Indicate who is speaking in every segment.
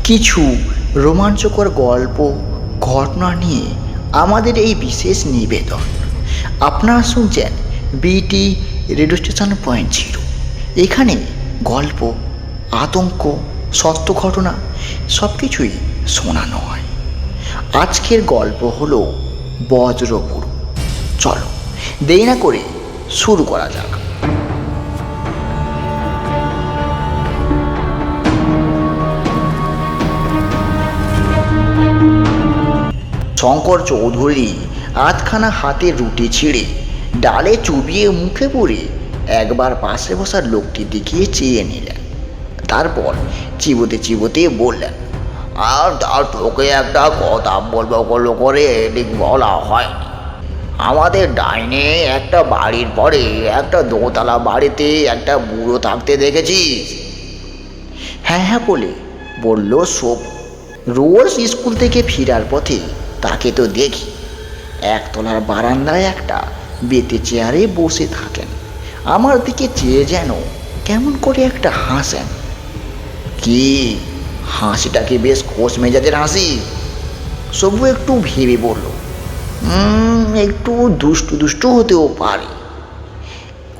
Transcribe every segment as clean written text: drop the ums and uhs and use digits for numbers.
Speaker 1: কিছু রোমাঞ্চকর গল্প ঘটনা নিয়ে আমাদের এই বিশেষ নিবেদন। আপনারা শুনছেন বিটি রেডিও স্টেশন 0.0। এখানে গল্প, আতঙ্ক, সত্য ঘটনা সব কিছুই শোনানো হয়। আজকের গল্প হলো বজ্রপুর। চলো দেরি না করে শুরু করা যাক। শঙ্কর চৌধুরী আধখানা হাতে রুটি ছিঁড়ে ডালে চুবিয়ে মুখে পুরে একবার পাশে বসার লোকটির দিকে চেয়ে নিলেন। তারপর চিবোতে চিবোতে বললেন, আর তোকে একটা কথা বলবো করে এদিক বলা হয়নি। আমাদের ডাইনে একটা বাড়ির পরে একটা দোতলা বাড়িতে একটা বুড়ো থাকতে দেখেছিস? হ্যাঁ হ্যাঁ বলল সব। রোজ স্কুল থেকে ফেরার পথে তাকে তো দেখি। একতলার বারান্দায় একটা বেতে চেয়ারে বসে থাকেন, আমার দিকে চেয়ে যেন কেমন করে একটা হাসেন। কি হাসিটা কি বেশ খোশ মেজাজের হাসি? সবু একটু ভেবে বলল, একটু দুষ্টু হতেও পারে।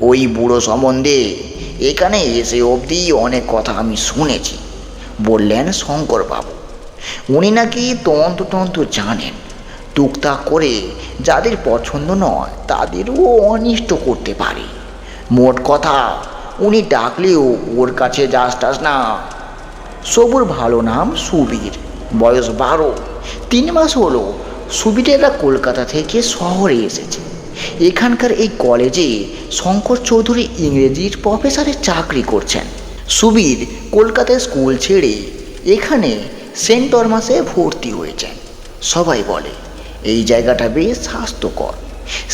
Speaker 1: ওই বুড়ো সম্বন্ধে এখানে এসে অবধি অনেক কথা আমি শুনেছি, বললেন শঙ্করবাবু। উনি নাকি তন্ত্র জানেন, টুকটাক করে যাদের পছন্দ নয় তাদেরও অনিষ্ট করতে পারে। মোট কথা উনি ডাকলেও ওর কাছে যাস না। সবুর ভালো নাম সুবীর, বয়স 12। 3 মাস হলো সুবীরেরা কলকাতা থেকে শহরে এসেছে। এখানকার এই কলেজে শঙ্কর চৌধুরী ইংরেজির প্রফেসরের চাকরি করছেন। সুবীর কলকাতায় স্কুল ছেড়ে এখানে সেন্ট টমাসে ভর্তি হয়েছেন। সবাই বলে এই জায়গাটা বেশ স্বাস্থ্যকর।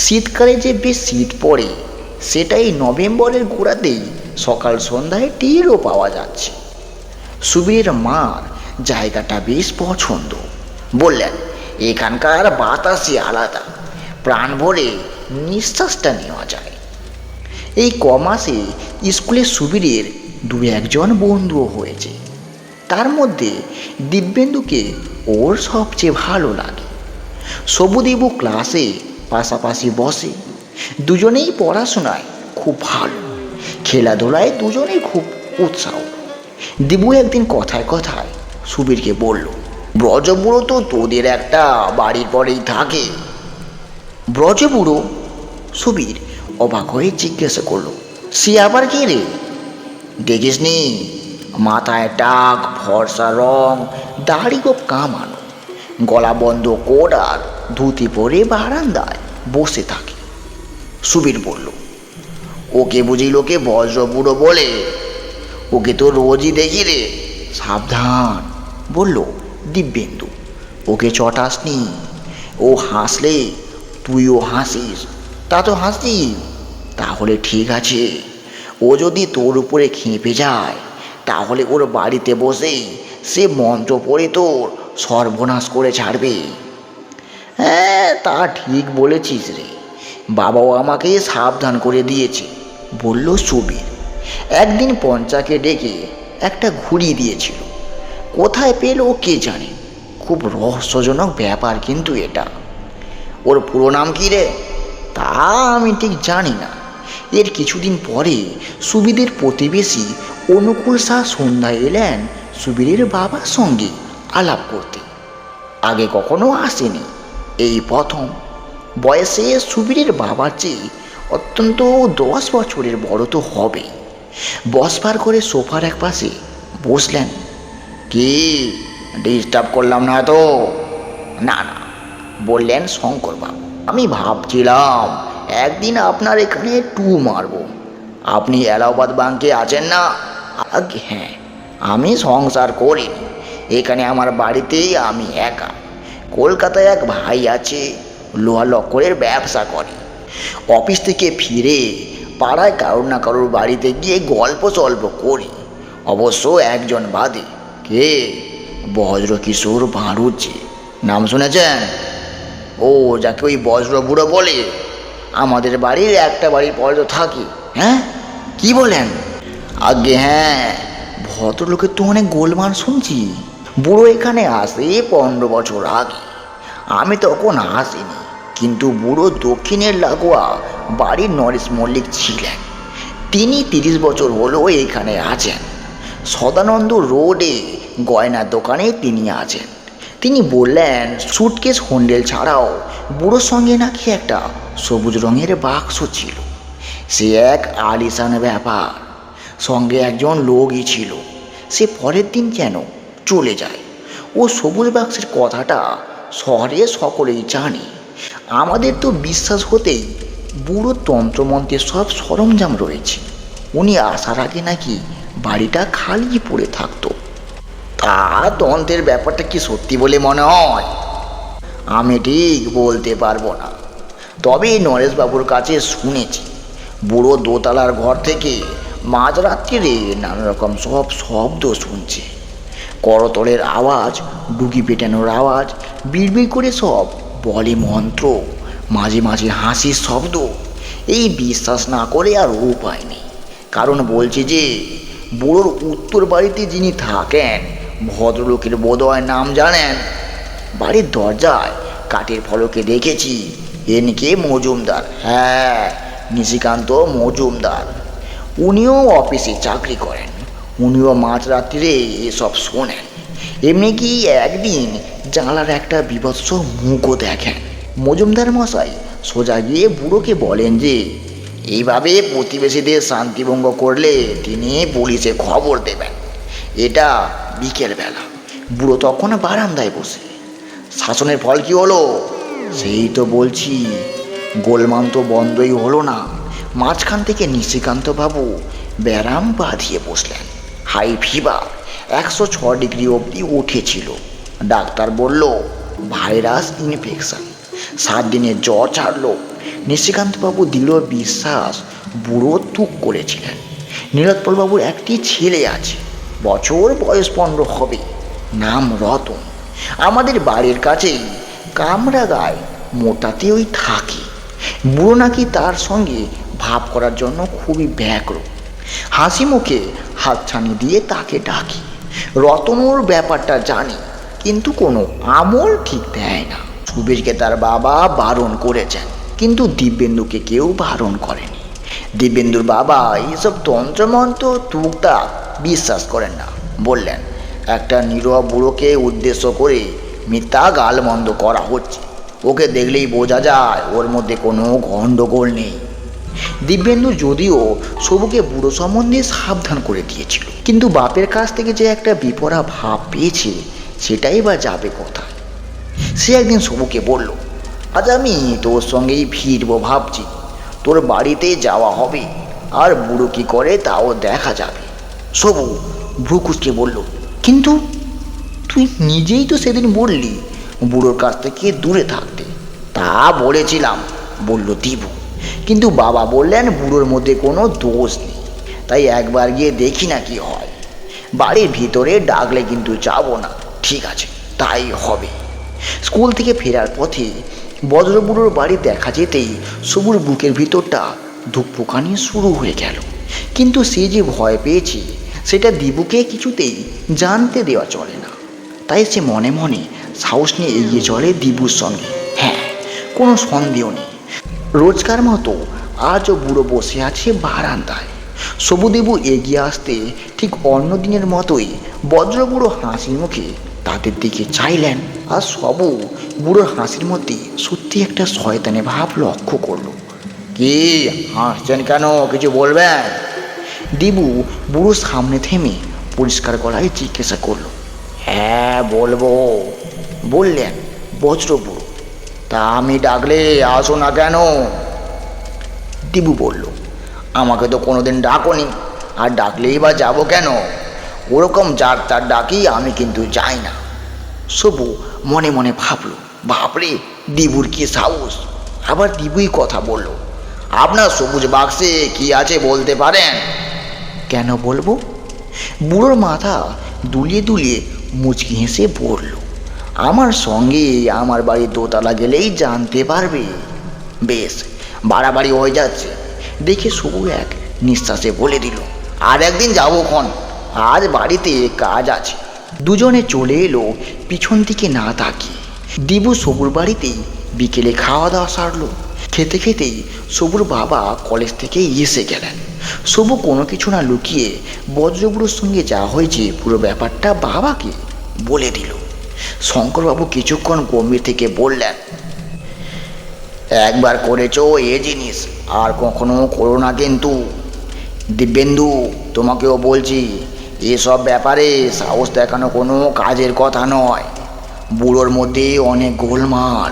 Speaker 1: শীতকালে যে বেশ শীত পড়ে সেটাই নভেম্বরের গোড়াতেই সকাল সন্ধ্যায় টেরও পাওয়া যাচ্ছে। সুবীরের মার জায়গাটা বেশ পছন্দ। বললেন, এখানকার বাতাসই আলাদা, প্রাণ ভরে নিঃশ্বাসটা নেওয়া যায়। এই কমাসে স্কুলে সুবীরের 2-1 জন বন্ধুও হয়েছে। তার মধ্যে দিব্যেন্দুকে ওর সবচেয়ে ভালো লাগে। সবুদেবু ক্লাসে পাশাপাশি বসে। দুজনেই পড়াশোনায় খুব ভালো, খেলাধুলায় দুজনেই খুব উৎসাহ। দিবু একদিন কথায় সুবীরকে বলল, ব্রজবুড়ো তো তোদের একটা বাড়ির পরেই থাকে। ব্রজবুড়ো? সুবীর অবাক হয়ে জিজ্ঞাসা করলো, সে আবার কে রে? দেখিসনি? মাথায় টাক, ফর্সা রং, দাড়ি গোপ কামানো, গলা বন্ধ কোট আর ধুতি পরে বারান্দায় বসে থাকে। সুবীর বলল, ওকে বুঝি লোকে বজ্রবুড়ো বলে? ওকে তো রোজই দেখি রে। সাবধান, বলল দিব্যেন্দু। ওকে চটাসনি, ও হাসলে তুইও হাসিস। তা তো হাসি, তাহলে ঠিক আছে। ও যদি তোর উপরে খেপে যায় তাহলে ওর বাড়িতে বসেই সে মন্ত্র পড়ে তোর সর্বনাশ করে ছাড়বে। হ্যাঁ, তা ঠিক বলেছিস রে, বাবাও আমাকে সাবধান করে দিয়েছে, বলল সুবীর। একদিন পঞ্চাকে ডেকে একটা ঘুড়ি দিয়েছিল, কোথায় পেল ও কে জানে। খুব রহস্যজনক ব্যাপার কিন্তু এটা। ওর পুরো নাম কি রে? তা আমি ঠিক জানি না। এর কিছুদিন পরে সুবীরের প্রতিবেশী অনুকূল শাহ সন্ধ্যায় এলেন সুবীরের বাবার সঙ্গে আলাপ করতে। আগে কখনো আসেনি, এই প্রথম। বয়সে সুবীরের বাবার চেয়ে অত্যন্ত 10 বছরের বড় তো হবেই। বসবার করে সোফার এক পাশে বসলেন। কি ডিস্টার্ব করলাম না তো? না, বললেন শঙ্করবাবু। আমি ভাবছিলাম একদিন আপনার এখানে মারব। আপনি এলাহাবাদ ব্যাংকে আছেন না? হ্যাঁ, আমি সংসার করিনি, এখানে আমার বাড়িতেই আমি একা। কলকাতায় এক ভাই আছে, লোহা লক্করের ব্যবসা করে। অফিস থেকে ফিরে পাড়ায় কারোর না কারোর বাড়িতে গিয়ে গল্প সল্প করি, অবশ্য একজন বাদে। কে? বজ্রকিশোর বাড়ুজ্যে, নাম শুনেছেন? ও যাকে ওই বজ্রবুড়ো বলে, আমাদের বাড়ির একটা বাড়ির পরে তো থাকে। হ্যাঁ, কি বলেন? আগে হ্যাঁ, ভদ্রলোকের তো অনেক গোলমাল শুনছি। বুড়ো এখানে আসে 15 বছর আগে। আমি তখন আসিনি, কিন্তু বুড়ো দক্ষিণের লাগোয়া বাড়ির নরেশ মল্লিক ছিলেন। তিনি 30 বছর হলো এখানে আছেন। সদানন্দ রোডে গয়নার দোকানে তিনি আছেন। তিনি বললেন সুটকেস হ্যান্ডেল ছাড়াও বুড়োর সঙ্গে নাকি একটা সবুজ রঙের বাক্স ছিল। সে এক আলিশান ব্যাপার। সঙ্গে একজন লোকই ছিল। সে পরের দিন যেন চলে যায়। ও সবুজ বাক্সের কথাটা শহরে সকলেই জানে। আমাদের তো বিশ্বাস হতেই বুড়ো তন্ত্রমন্ত্রের সব সরঞ্জাম রয়েছে। উনি আসার আগে নাকি বাড়িটা খালি পড়ে থাকতো। তা তন্ত্রের ব্যাপারটা কি সত্যি বলে মনে হয়? আমি ঠিক বলতে পারবো না, তবে নরেশবাবুর কাছে শুনেছি বুড়ো দোতলার ঘর থেকে মাঝরাত্রিরে নানা রকম সব শব্দ শুনছে। করতলের আওয়াজ, ডুগি পেটানোর আওয়াজ, বিড়বিড় করে সব বলে মন্ত্র, মাঝে মাঝে হাসির শব্দ। এই বিশ্বাস না করে আর উপায় নেই। কারণ বলছে যে বুড়োর উত্তর বাড়িতে যিনি থাকেন ভদ্রলোকের বোধহয় নাম জানেন। বাড়ির দরজায় কাঠের ফলকে দেখেছি এনকে মজুমদার। হ্যাঁ, নিশিকান্ত মজুমদার। উনিও অফিসে চাকরি করেন। উনিও মাঝরাত্রিরে এসব শোনেন। এমনি কি একদিন জানলার একটা বিভৎস মুখও দেখেন। মজুমদার মশাই সোজা গিয়ে বুড়োকে বলেন যে এইভাবে প্রতিবেশীদের শান্তিভঙ্গ করলে তিনি পুলিশে খবর দেবেন। এটা বিকেলবেলা। বুড়ো তখন বারান্দায় বসে। শাসনের ফল কি হলো? সেই তো বলছি, গোলমাল তো বন্ধই হলো না। মাঝখান থেকে নিশিকান্তবাবু ব্যারাম বাঁধিয়ে বসলেন। হাই ফিভার 106 ডিগ্রি অবধি উঠেছিল। ডাক্তার বলল ভাইরাস ইনফেকশন। 7 দিনের জ্বর ছাড়ল। নিশিকান্তবাবু দৃঢ় বিশ্বাস বুড়ো তুক করেছিলেন। নীলোৎপলবাবুর একটি ছেলে আছে, বছর বয়স 15 হবে, নাম রতন। আমাদের বাড়ির কাছেই কামরাগায় মোটাতে ওই থাকে। বুড়ো নাকি তার সঙ্গে ভাব করার জন্য খুবই ব্যগ্র। হাসি মুখে হাতছানি দিয়ে তাকে ডাকি। রতনুর ব্যাপারটা জানি, কিন্তু কোনো আমল ঠিক দেয় না। সুবীরকে তার বাবা বারণ করেছেন, কিন্তু দিব্যেন্দুকে কেউ বারণ করেনি। দিব্যেন্দুর বাবা এইসব তন্ত্রমন্ত্র টুকটাক বিশ্বাস করেন না। বললেন একটা নীরব বুড়োকে উদ্দেশ্য করে মিথ্যা গালমন্দ করা হচ্ছে। ওকে দেখলেই বোঝা যায় ওর মধ্যে কোনো গণ্ডগোল নেই। দিব্যেন্দু যদিও সবুকে বুড়ো সম্বন্ধে সাবধান করে দিয়েছিল, কিন্তু বাপের কাছ থেকে যে একটা বিপরা ভাব পেয়েছে সেটাই বা যাবে কোথায়। সে একদিন সবুকে বলল, আজ আমি তোর সঙ্গেই ফিরবো ভাবছি। তোর বাড়িতে যাওয়া হবে, আর বুড়ো কী করে তাও দেখা যাবে। সবু ভ্রুকুচকে বলল, কিন্তু তুই নিজেই তো সেদিন বললি বুড়োর কাছ থেকে দূরে থাকতে। তা বলেছিলাম, বলল দিবু, কিন্তু বাবা বললেন বুড়োর মধ্যে কোনো দোষ নেই, তাই একবার গিয়ে দেখি না কি হয়। বাড়ির ভিতরে ডাকলে কিন্তু যাবো না। ঠিক আছে, তাই হবে। স্কুল থেকে ফেরার পথে বজ্রবুড়োর বাড়ি দেখা যেতেই সবুর বুকের ভিতরটা ধুকপুকানি শুরু হয়ে গেল। কিন্তু সে যে ভয় পেয়েছে সেটা দিবুকে কিছুতেই জানতে দেওয়া চলে না। তাই সে মনে মনে সাহস নিয়ে এগিয়ে চলে দিবুর সঙ্গে। হ্যাঁ, কোনো সন্দেহ নেই, রোজকার মতো আজও বুড়ো বসে আছে বারান্দায়। সবুদেবু এগিয়ে আসতে ঠিক অন্য দিনের মতোই বজ্রবুড়ো হাসি মুখে তাদের দিকে চাইলেন। আর সবু বুড়োর হাসির মধ্যে সত্যি একটা শয়তানি ভাব লক্ষ্য করলো। কি হাসছেন কেন, কিছু বলবেন? দিবু বুড়োর সামনে থেমে পরিষ্কার গলায় জিজ্ঞাসা করলো। হ্যাঁ বলবো, বললেন বজ্রবুড়ো। তা আমি ডাকলে আসো না কেন? দিবু বলল, আমাকে তো কোনোদিন ডাকোনি, আর ডাকলেই বা যাবো কেন? ওরকম যার তার ডাকি আমি কিন্তু যাই না। সবু মনে মনে ভাবলো, বাপরে দিবুর কি সাহস। আবার দিবুই কথা বলল, আপনার সবুজ বাক্সে কি আছে বলতে পারেন? কেন বলবো? বুড়োর মাথা দুলিয়ে দুলিয়ে মুচকি হেসে বলল, আমার সঙ্গে আমার বাড়ির দোতলা গেলেই জানতে পারবে। বেশ, বাড়াবাড়ি হয়ে যাচ্ছে দেখে সবু এক নিঃশ্বাসে বলে দিল, আর একদিন যাবো ক্ষণ, আজ বাড়িতে কাজ আছে। দুজনে চলে এলো পিছন দিকে না তাকিয়ে। দিবু সবুর বাড়িতেই বিকেলে খাওয়া দাওয়া সারলো। খেতে খেতেই সবুর বাবা কলেজ থেকে এসে গেলেন। সবু কোনো কিছু না লুকিয়ে বজ্রগুলোর সঙ্গে যা হয়েছে পুরো ব্যাপারটা বাবাকে বলে দিল। শঙ্করবাবু কিছুক্ষণ গম্ভীর থেকে বললেন, একবার করেছো এ জিনিস আর কখনো করো না কিন্তু। দিব্যেন্দু, তোমাকেও বলছি, এসব ব্যাপারে সাহস দেখানো কোনো কাজের কথা নয়। বুড়োর মধ্যে অনেক গোলমাল,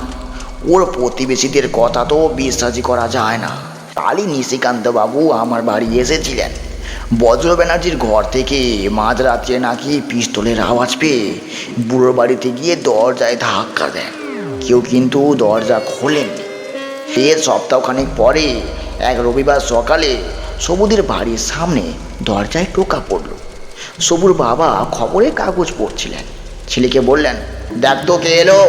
Speaker 1: ওর প্রতিবেশীদের কথা তো বিশ্বাসই করা যায় না। কালই নিশিকান্তবাবু আমার বাড়ি এসেছিলেন। বজ্র ব্যানার্জির ঘর থেকে মাঝরাত্রে নাকি পিস্তলের আওয়াজ পেয়ে বুড়োর বাড়িতে গিয়ে দরজায় ধাক্কা দেন। কেউ কিন্তু দরজা খোলেননি। এর সপ্তাহখানেক পরে এক রবিবার সকালে সবুদের বাড়ির সামনে দরজায় টোকা পড়ল। সবুর বাবা খবরের কাগজ পড়ছিলেন। ছেলেকে বললেন, দেখ তো কে এলো।